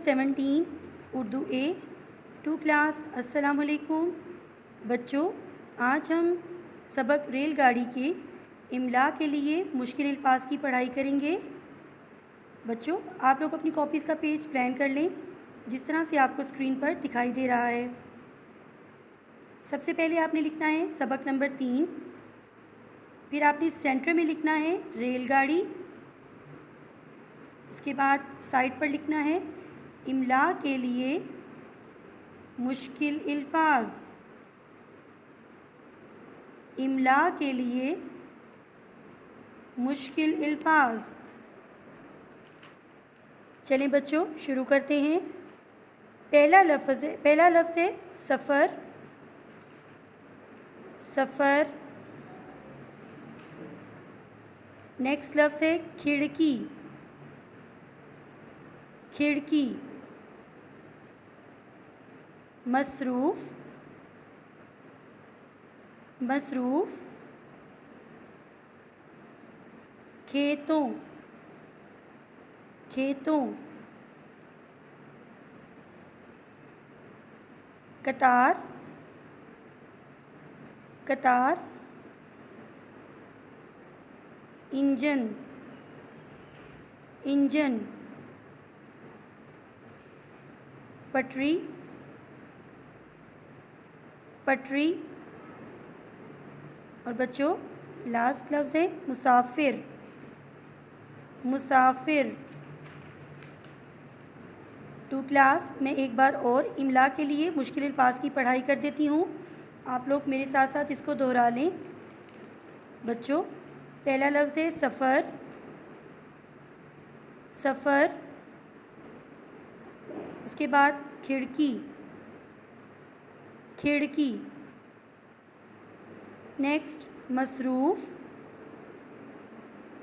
17 उर्दू ए 2 class. अस्सलाम वालेकुम बच्चों, आज हम सबक रेलगाड़ी के इमला के लिए मुश्किल अल्फाज की पढ़ाई करेंगे। बच्चों, आप लोग अपनी कॉपीज़ का पेज प्लान कर लें जिस तरह से आपको स्क्रीन पर दिखाई दे रहा है। सबसे पहले आपने लिखना है सबक नंबर 3, फिर आपने सेंटर में लिखना है रेलगाड़ी, उसके बाद साइड पर लिखना है इमला के लिए मुश्किल अल्फाज। इमला के लिए मुश्किल अल्फाज। चलें बच्चों, शुरू करते हैं। पहला लफ्ज़ है सफ़र। सफ़र। नेक्स्ट लफ्ज़ है खिड़की। खिड़की। मसरूफ़। मसरूफ़। खेतों। खेतों। कतार। कतार। इंजन। इंजन। पटरी। पटरी। और बच्चों लास्ट लफ्ज़ है मुसाफिर। मुसाफिर। 2 क्लास में एक बार और इमला के लिए मुश्किल अल्फाज की पढ़ाई कर देती हूँ, आप लोग मेरे साथ साथ इसको दोहरा लें। बच्चों, पहला लफ्ज़ है सफ़र। सफ़र। उसके बाद खिड़की। खिड़की। नेक्स्ट मसरूफ़।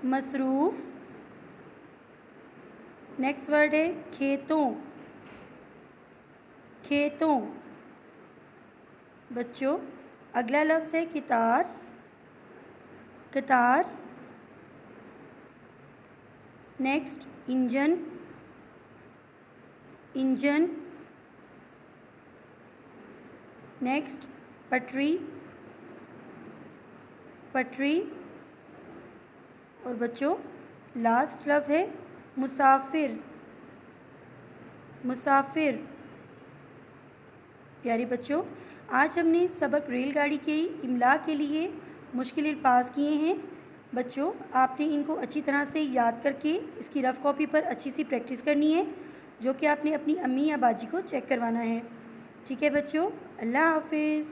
मसरूफ़। नेक्स्ट वर्ड है खेतों। खेतों। बच्चों, अगला लफ्ज़ है कितार। कतार। Next engine. इंजन। नेक्स्ट पटरी। पटरी। और बच्चों लास्ट लफ्ज़ है मुसाफिर। मुसाफिर। प्यारे बच्चों, आज हमने सबक रेलगाड़ी के इमला के लिए मुश्किल अल्फाज किए हैं। बच्चों, आपने इनको अच्छी तरह से याद करके इसकी रफ़ कॉपी पर अच्छी सी प्रैक्टिस करनी है, जो कि आपने अपनी अम्मी या बाजी को चेक करवाना है। ठीक है बच्चों, अल्लाह हाफिज़।